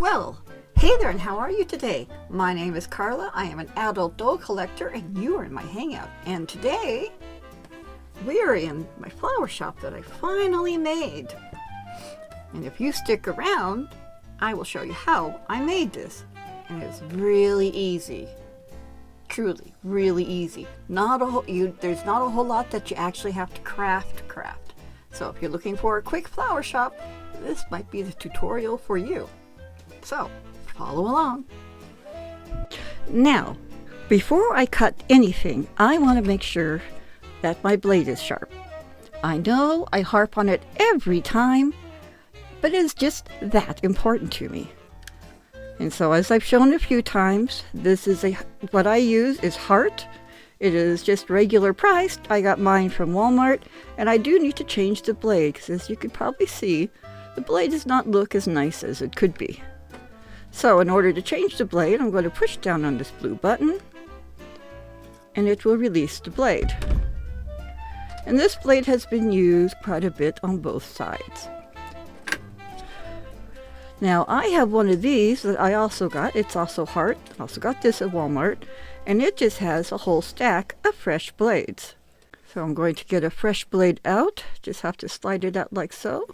Well, hey there, and how are you today? My name is Carla. I am an adult doll collector, and you are in my hangout. And today, we are in my flower shop that I finally made. And if you stick around, I will show you how I made this. And it's really easy. Truly, really easy. There's not a whole lot that you actually have to craft. So if you're looking for a quick flower shop, this might be the tutorial for you. So, follow along. Now, before I cut anything, I want to make sure that my blade is sharp. I know I harp on it every time, but it's just that important to me. And so, as I've shown a few times, what I use is Heart. It is just regular priced. I got mine from Walmart, and I do need to change the blade, because as you could probably see, the blade does not look as nice as it could be. So in order to change the blade, I'm going to push down on this blue button, and it will release the blade. And this blade has been used quite a bit on both sides. Now I have one of these that I also got. It's also Heart. I also got this at Walmart, and it just has a whole stack of fresh blades. So I'm going to get a fresh blade out. Just have to slide it out like so.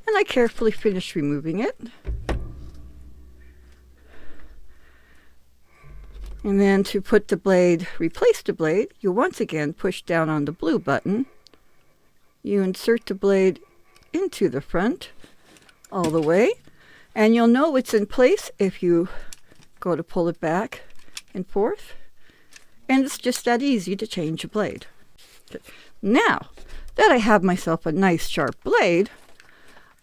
And I carefully finish removing it. And then to replace the blade, you once again push down on the blue button. You insert the blade into the front all the way. And you'll know it's in place if you go to pull it back and forth. And it's just that easy to change a blade. Now that I have myself a nice sharp blade,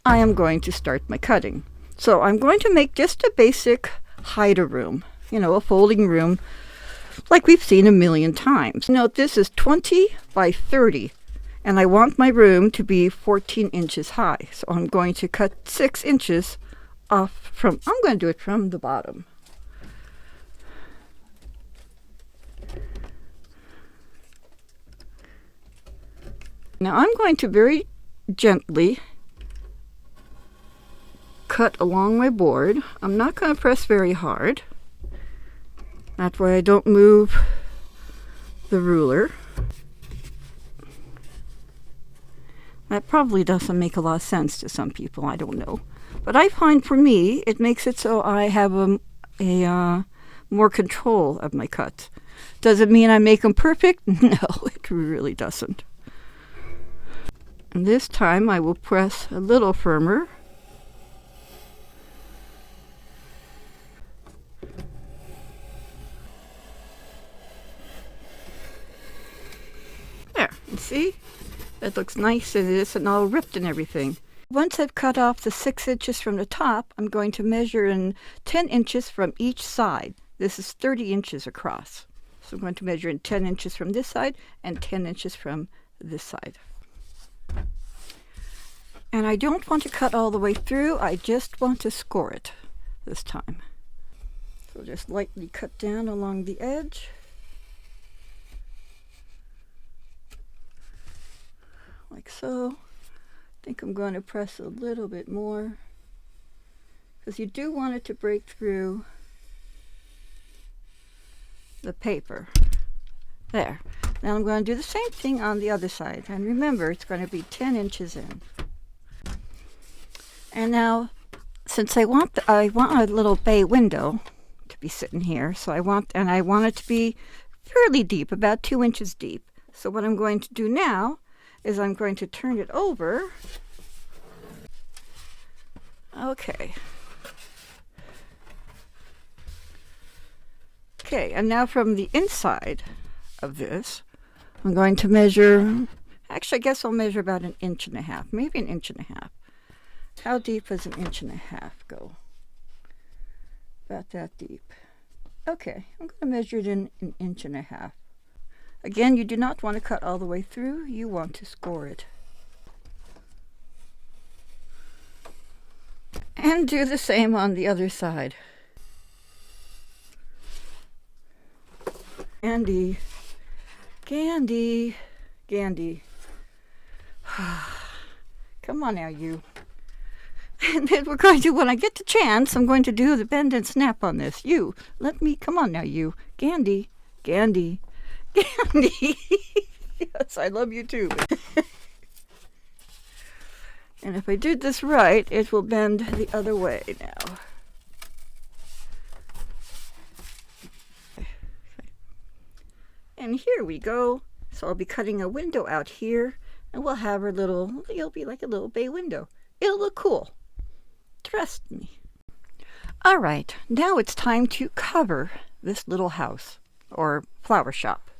I am going to start my cutting. So I'm going to make just a basic hider room, a folding room like we've seen a million times. Note this is 20 by 30, and I want my room to be 14 inches high. So I'm going to cut 6 inches off I'm going to do it from the bottom. Now I'm going to very gently cut along my board. I'm not going to press very hard. That way I don't move the ruler. That probably doesn't make a lot of sense to some people, I don't know. But I find for me, it makes it so I have a more control of my cuts. Does it mean I make them perfect? No, it really doesn't. And this time I will press a little firmer. There, you see? That looks nice, and it isn't all ripped and everything. Once I've cut off the 6 inches from the top, I'm going to measure in 10 inches from each side. This is 30 inches across. So I'm going to measure in 10 inches from this side and 10 inches from this side. And I don't want to cut all the way through, I just want to score it this time. So just lightly cut down along the edge. Like so. I think I'm going to press a little bit more, because you do want it to break through the paper. There. Now I'm going to do the same thing on the other side. And remember, it's going to be 10 inches in. And now, since I want a little bay window to be sitting here, so I want it to be fairly deep, about 2 inches deep. So what I'm going to do now is I'm going to turn it over. Okay. Okay, and now from the inside of this, I'm going to measure, actually I guess I'll measure about 1.5 inches, maybe 1.5 inches. How deep does 1.5 inches go? About that deep. Okay, I'm going to measure it in 1.5 inches. Again, you do not want to cut all the way through, you want to score it. And do the same on the other side. Gandi. Come on now, you. And then we're going to, when I get the chance, I'm going to do the bend and snap on this. You, let me, come on now, you. Gandhi, Gandhi, Gandhi. Yes, I love you too. And if I did this right, it will bend the other way now. And here we go. So I'll be cutting a window out here, and we'll have our little, it'll be like a little bay window. It'll look cool. Trust me. All right, now it's time to cover this little house or flower shop.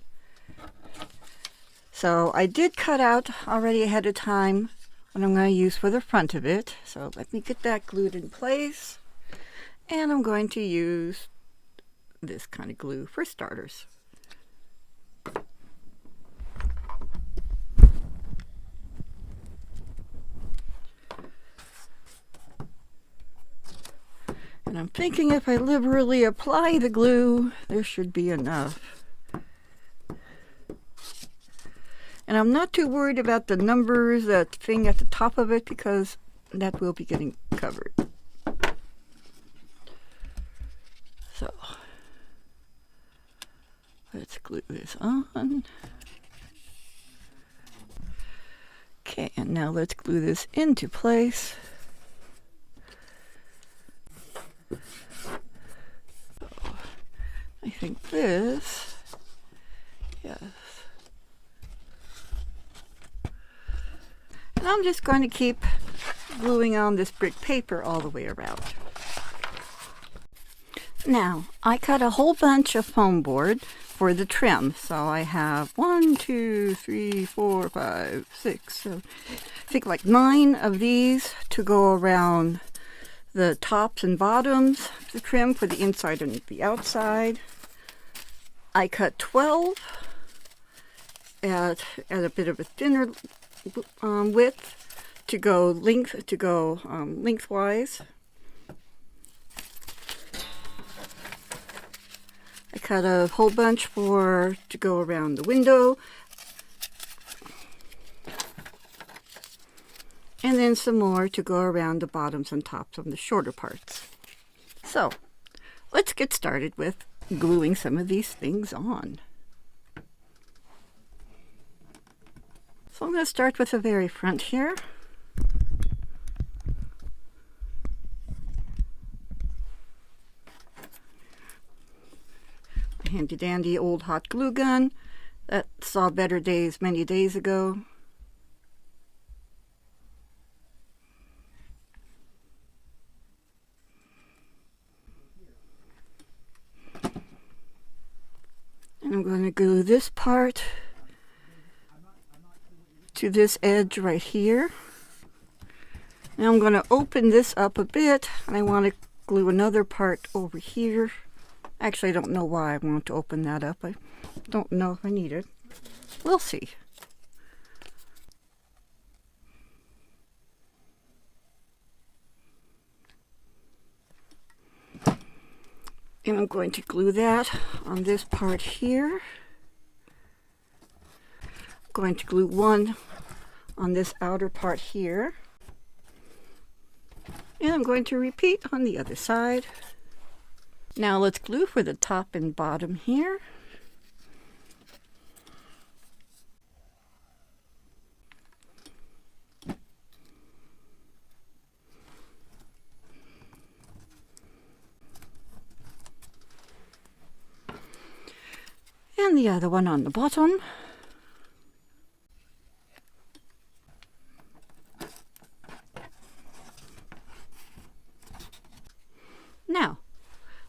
So I did cut out already ahead of time what I'm going to use for the front of it. So let me get that glued in place. And I'm going to use this kind of glue for starters. And I'm thinking if I liberally apply the glue, there should be enough. And I'm not too worried about the numbers, that thing at the top of it, because that will be getting covered. So, let's glue this on. Okay, and now let's glue this into place. I think this, yes. And I'm just going to keep gluing on this brick paper all the way around. Now, I cut a whole bunch of foam board for the trim. So I have 1, 2, 3, 4, 5, 6, 7, I think like 9 of these to go around the tops and bottoms of the trim for the inside and the outside. I cut 12 at a bit of a thinner width to go lengthwise. I cut a whole bunch to go around the window. And then some more to go around the bottoms and tops of the shorter parts. So, let's get started with gluing some of these things on. So I'm going to start with the very front here. My handy dandy old hot glue gun that saw better days many days ago. I'm going to glue this part to this edge right here. Now I'm going to open this up a bit, and I want to glue another part over here. Actually, I don't know why I want to open that up. I don't know if I need it. We'll see. And I'm going to glue that on this part here. I'm going to glue one on this outer part here. And I'm going to repeat on the other side. Now let's glue for the top and bottom here. And the other one on the bottom. Now,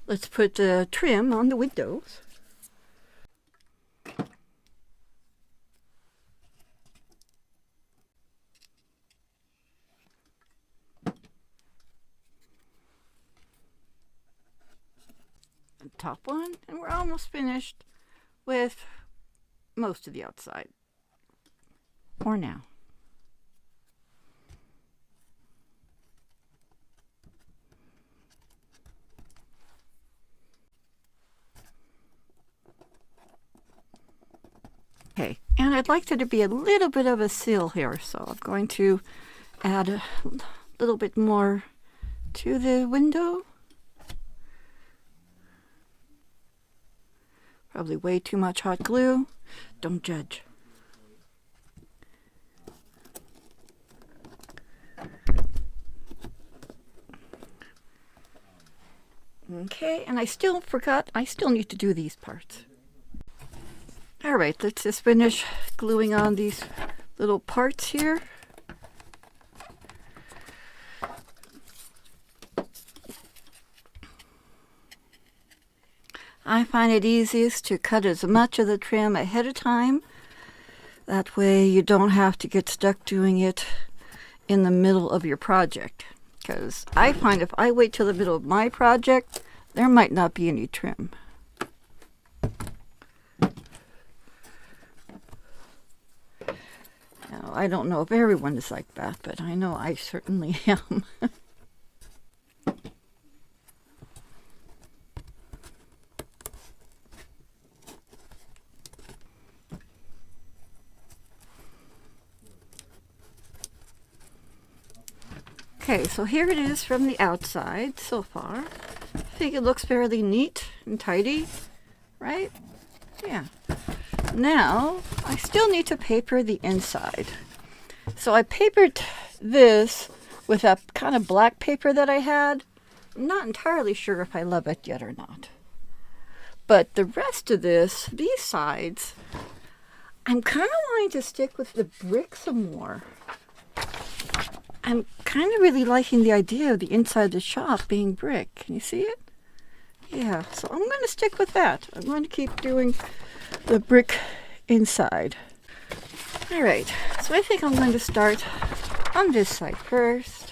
let's put the trim on the windows. The top one, and we're almost finished with most of the outside for now. Okay, and I'd like there to be a little bit of a sill here, so I'm going to add a little bit more to the window. Probably way too much hot glue. Don't judge. Okay, and I still forgot, I still need to do these parts. All right, let's just finish gluing on these little parts here. I find it easiest to cut as much of the trim ahead of time. That way you don't have to get stuck doing it in the middle of your project. Because I find if I wait till the middle of my project, there might not be any trim. Now, I don't know if everyone is like that, but I know I certainly am. Okay, so here it is from the outside so far. I think it looks fairly neat and tidy, right? Yeah. Now, I still need to paper the inside. So I papered this with that kind of black paper that I had. I'm not entirely sure if I love it yet or not. But the rest of this, these sides, I'm kind of wanting to stick with the brick some more. I'm kind of really liking the idea of the inside of the shop being brick. Can you see it? Yeah, so I'm going to stick with that. I'm going to keep doing the brick inside. All right, so I think I'm going to start on this side first.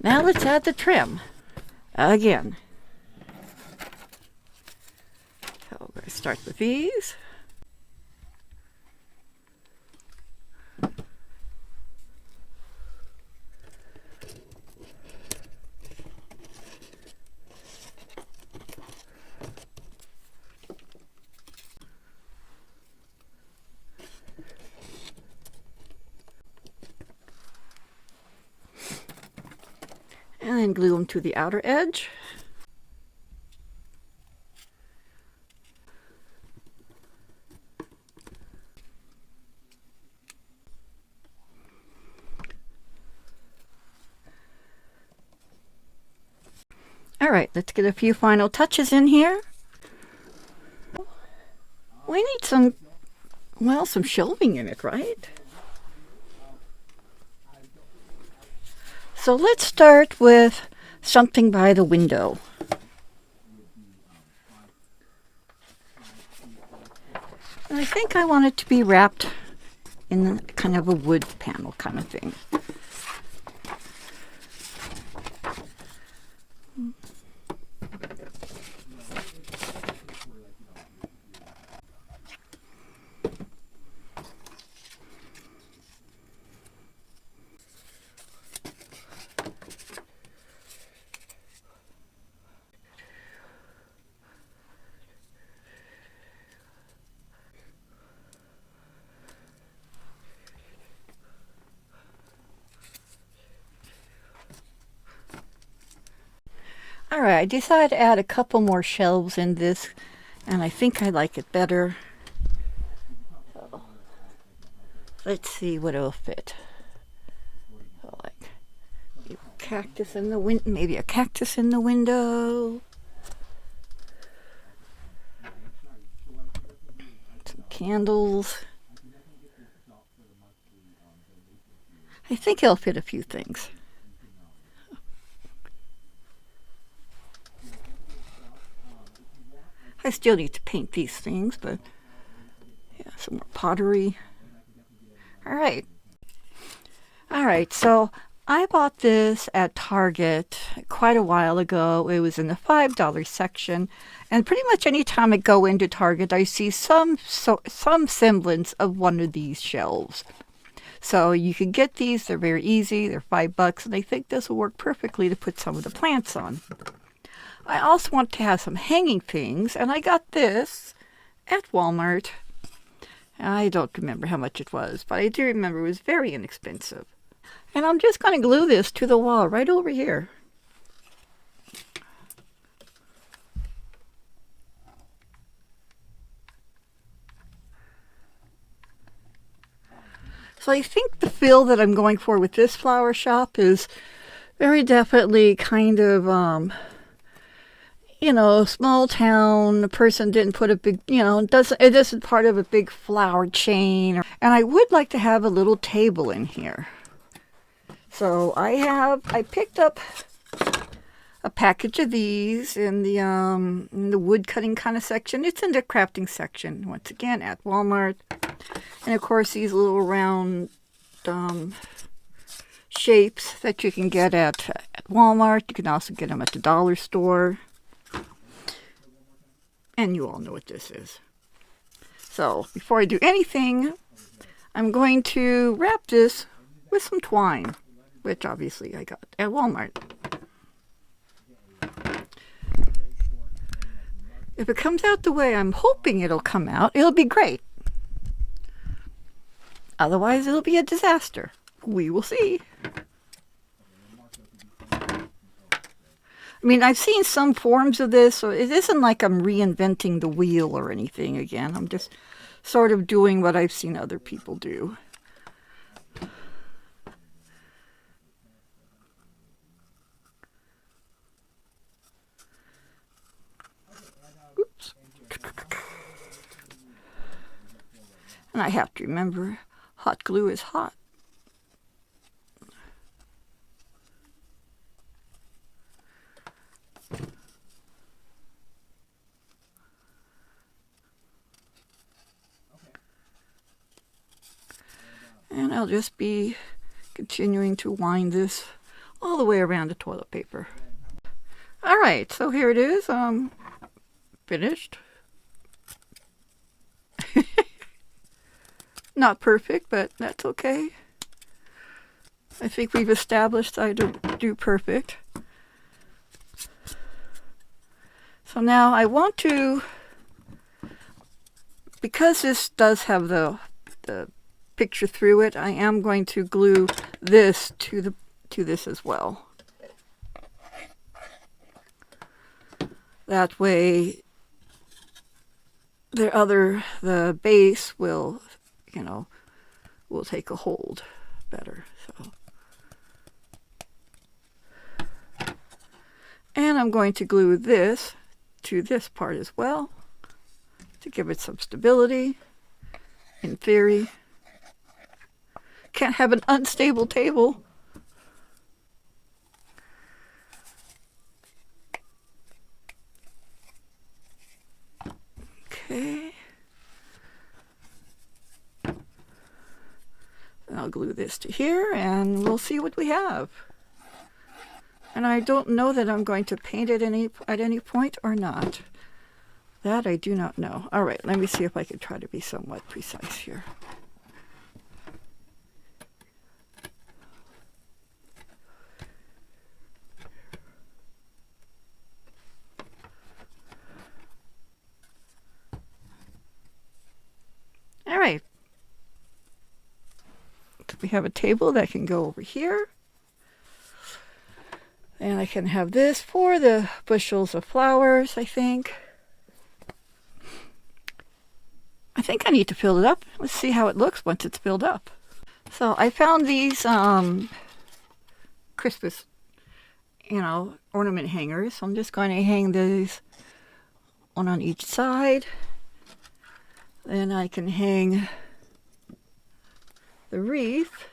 Now let's add the trim again. So we're going to start with these. And then glue them to the outer edge. All right, let's get a few final touches in here. We need some shelving in it, right? So let's start with something by the window. And I think I want it to be wrapped in kind of a wood panel kind of thing. All right, I decided to add a couple more shelves in this, and I think I like it better. So, let's see what it'll fit. So, like a cactus in the maybe a cactus in the window. Some candles. I think it'll fit a few things. I still need to paint these things, but yes. Some more pottery. All right. All right, so I bought this at Target quite a while ago. It was in the $5 section. And pretty much any time I go into Target, I see some semblance of one of these shelves. So you can get these. They're very easy. They're $5, and I think this will work perfectly to put some of the plants on. I also want to have some hanging things, and I got this at Walmart. I don't remember how much it was, but I do remember it was very inexpensive. And I'm just going to glue this to the wall right over here. So I think the feel that I'm going for with this flower shop is very definitely kind of, small town. The person didn't put a big, it isn't part of a big flower chain. And I would like to have a little table in here. So I picked up a package of these in the wood cutting kind of section. It's in the crafting section, once again, at Walmart. And of course, these little round shapes that you can get at Walmart. You can also get them at the dollar store. And you all know what this is. So before I do anything, I'm going to wrap this with some twine, which obviously I got at Walmart. If it comes out the way I'm hoping it'll come out, it'll be great. Otherwise, it'll be a disaster. We will see. I mean, I've seen some forms of this, so it isn't like I'm reinventing the wheel or anything again. I'm just sort of doing what I've seen other people do. Oops. And I have to remember, hot glue is hot. And I'll just be continuing to wind this all the way around the toilet paper. All right, so here it is, finished. Not perfect, but that's okay. I think we've established I don't do perfect. So now I want to, because this does have the picture through it, I am going to glue this to this as well. That way the base will, will take a hold better. So, and I'm going to glue this to this part as well to give it some stability. In theory, can't have an unstable table. Okay. And I'll glue this to here and we'll see what we have. And I don't know that I'm going to paint it at any point or not. That I do not know. All right, let me see if I can try to be somewhat precise here. All right. So we have a table that can go over here. And I can have this for the bushels of flowers, I think. I think I need to fill it up. Let's see how it looks once it's filled up. So I found these Christmas, ornament hangers. So I'm just going to hang these one on each side. Then I can hang the wreath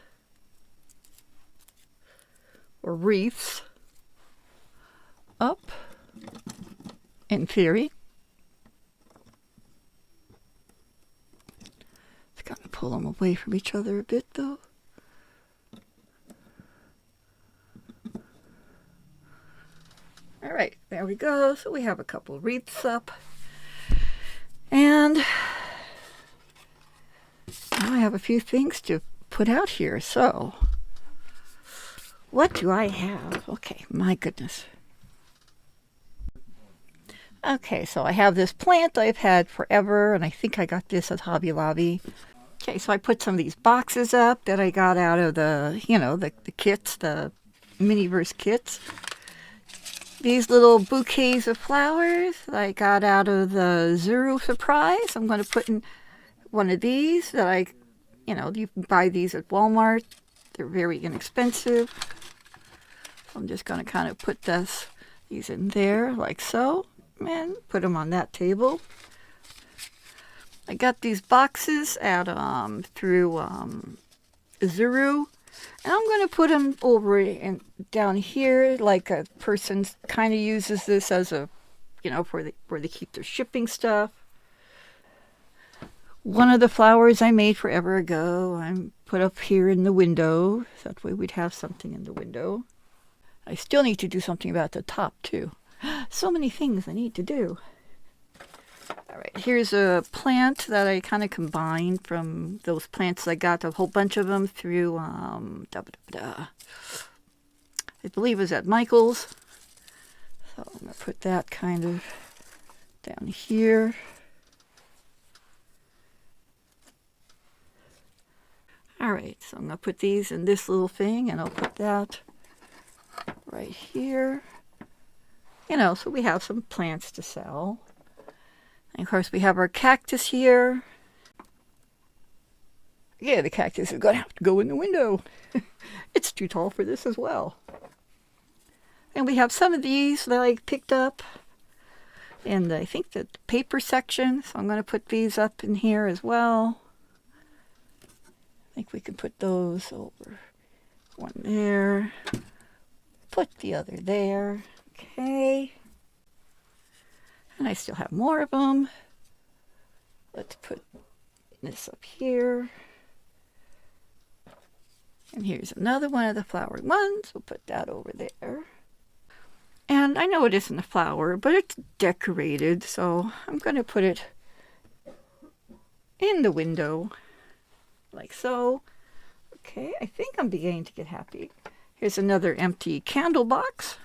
or wreaths up, in theory. pull them away from each other a bit though. All right, there we go. So we have a couple wreaths up. And now I have a few things to put out here. So what do I have? Okay, my goodness. Okay, so I have this plant I've had forever, and I think I got this at Hobby Lobby. Okay, so I put some of these boxes up that I got out of the, the kits, the Miniverse kits. These little bouquets of flowers that I got out of the Zuru Surprise. I'm going to put in one of these that you can buy these at Walmart. They're very inexpensive. So I'm just going to kind of put these in there like so. And put them on that table. I got these boxes at through Zuru, and I'm going to put them over and down here, like a person kind of uses this as a, where they keep their shipping stuff. One of the flowers I made forever ago, I'm put up here in the window. That way we'd have something in the window. I still need to do something about the top too. So many things I need to do. All right, here's a plant that I kind of combined from those plants I got, a whole bunch of them through, I believe it was at Michael's. So I'm going to put that kind of down here. All right, so I'm going to put these in this little thing, and I'll put that right here. So we have some plants to sell. And of course, we have our cactus here. Yeah, the cactus is going to have to go in the window. It's too tall for this as well. And we have some of these that I picked up in, I think, the paper section. So I'm going to put these up in here as well. I think we can put those over. One there. Put the other there. Okay. And I still have more of them. Let's put this up here. And here's another one of the flowery ones. We'll put that over there. And I know it isn't a flower, but it's decorated, so I'm going to put it in the window, like so. Okay, I think I'm beginning to get happy. Here's another empty candle box.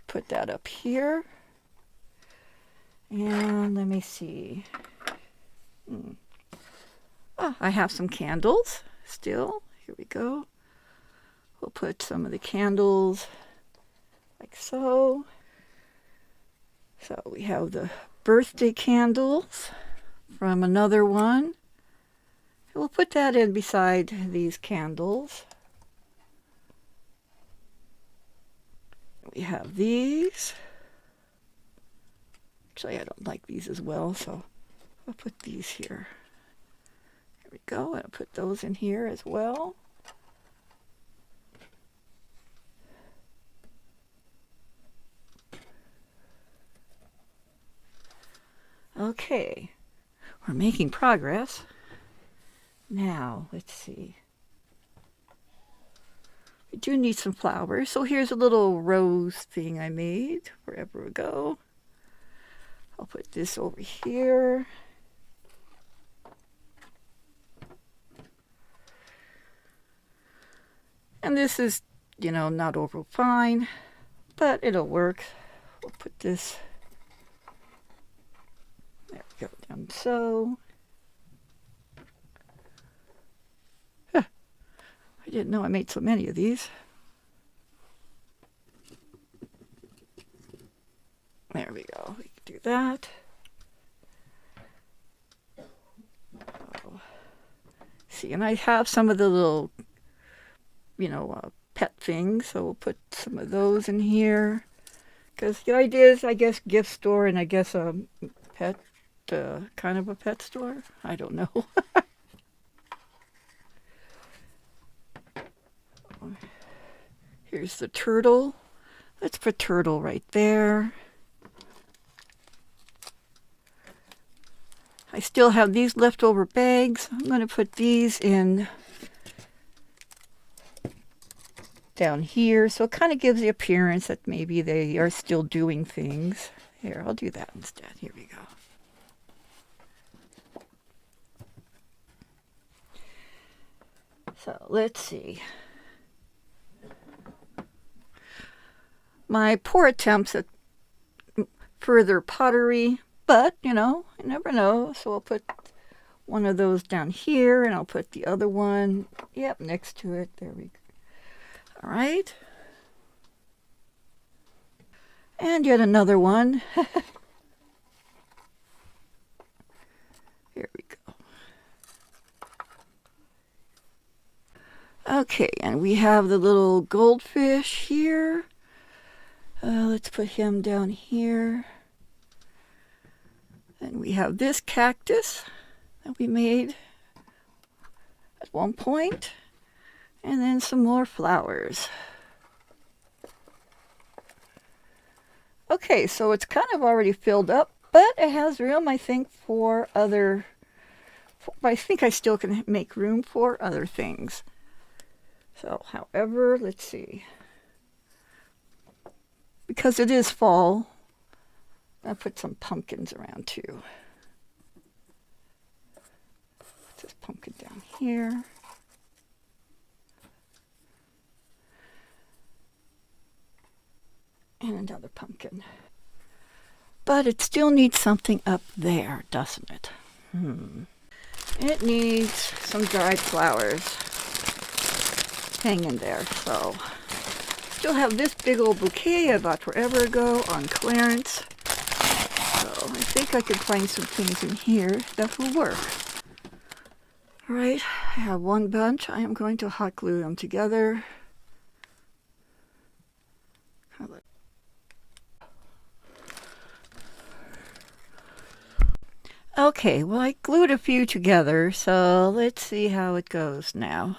Put that up here. And let me see. Oh, I have some candles still. Here we go. We'll put some of the candles like so. So we have the birthday candles from another one. We'll put that in beside these candles. We have these. Actually, I don't like these as well, so I'll put these here. There we go. I'll put those in here as well. Okay, we're making progress. Now, let's see. We do need some flowers, so here's a little rose thing I made forever ago. I'll put this over here. And this is, not over fine, but it'll work. We'll put this, there we go, down so. Huh. I didn't know I made so many of these. There we go, we can do that. Oh. See, and I have some of the little, pet things, so we'll put some of those in here. Because the idea is, I guess, gift store and I guess a pet, kind of a pet store. I don't know. Here's the turtle. Let's put turtle right there. I still have these leftover bags. I'm going to put these in down here, so it kind of gives the appearance that maybe they are still doing things. Here, I'll do that instead. Here we go. So let's see. My poor attempts at further pottery, but you know, you never know. So I'll put one of those down here, and I'll put the other one, yep, next to it. There we go. All right. And yet another one. Here we go. Okay, and we have the little goldfish here. Let's put him down here. And we have this cactus that we made at one point. And then some more flowers. Okay, so it's kind of already filled up, but it has room, I think, for other... I think I still can make room for other things. So, however, let's see. Because it is fall, I'll put some pumpkins around too. Put this pumpkin down here. And another pumpkin. But it still needs something up there, doesn't it? It needs some dried flowers hanging there. So, still have this big old bouquet I bought forever ago on clearance. So, I think I can find some things in here that will work. Alright, I have one bunch. I am going to hot glue them together. Okay, well, I glued a few together, so let's see how it goes now.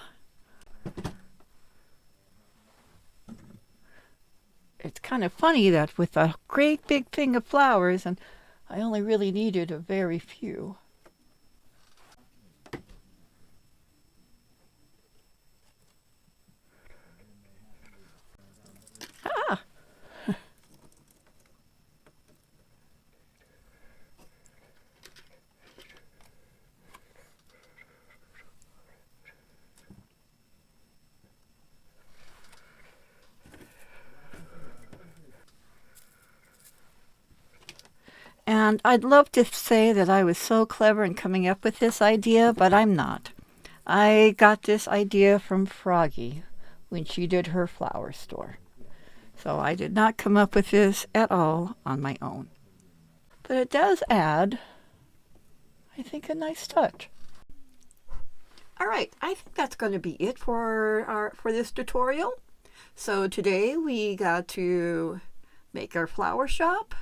It's kind of funny that with a great big thing of flowers, and I only really needed a very few. Ah! And I'd love to say that I was so clever in coming up with this idea, but I'm not. I got this idea from Froggy when she did her flower store. So I did not come up with this at all on my own. But it does add, I think, a nice touch. All right, I think that's going to be it for this tutorial. So today we got to make our flower shop.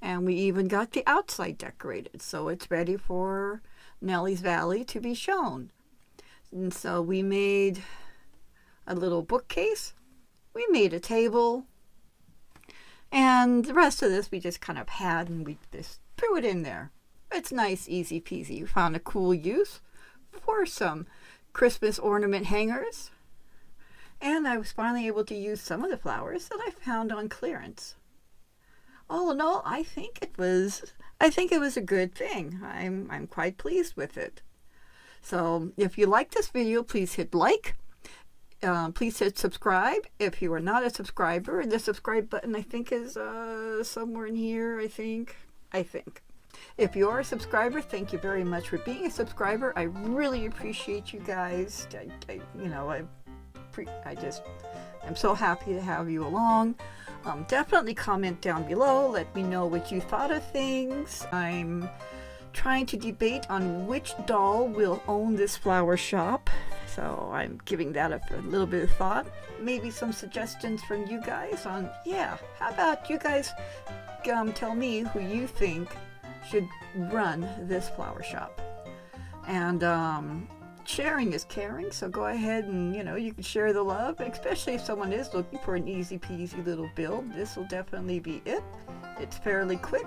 And we even got the outside decorated, so it's ready for Nellie's Valley to be shown. And so we made a little bookcase, we made a table, and the rest of this we just kind of had and we just threw it in there. It's nice, easy peasy. We found a cool use for some Christmas ornament hangers, and I was finally able to use some of the flowers that I found on clearance. All in all, I think it was a good thing. I'm quite pleased with it. So if you like this video, please hit like. Please hit subscribe if you are not a subscriber. The subscribe button, I think, is somewhere in here. I think. If you are a subscriber, thank you very much for being a subscriber. I really appreciate you guys. I'm so happy to have you along. Definitely comment down below. Let me know what you thought of things. I'm trying to debate on which doll will own this flower shop. So I'm giving that a little bit of thought. Maybe some suggestions from you guys on, yeah, how about you guys tell me who you think should run this flower shop. And sharing is caring, so go ahead and, you can share the love, especially if someone is looking for an easy peasy little build. This will definitely be it. It's fairly quick,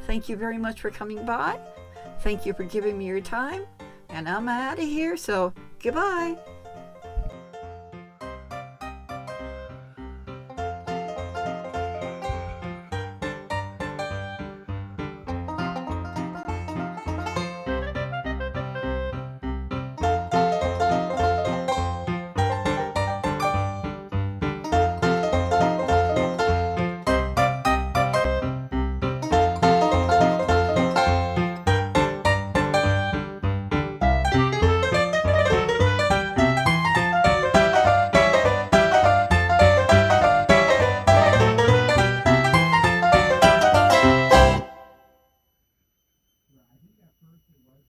thank you very much for coming by. Thank you for giving me your time. And I'm out of here, so goodbye.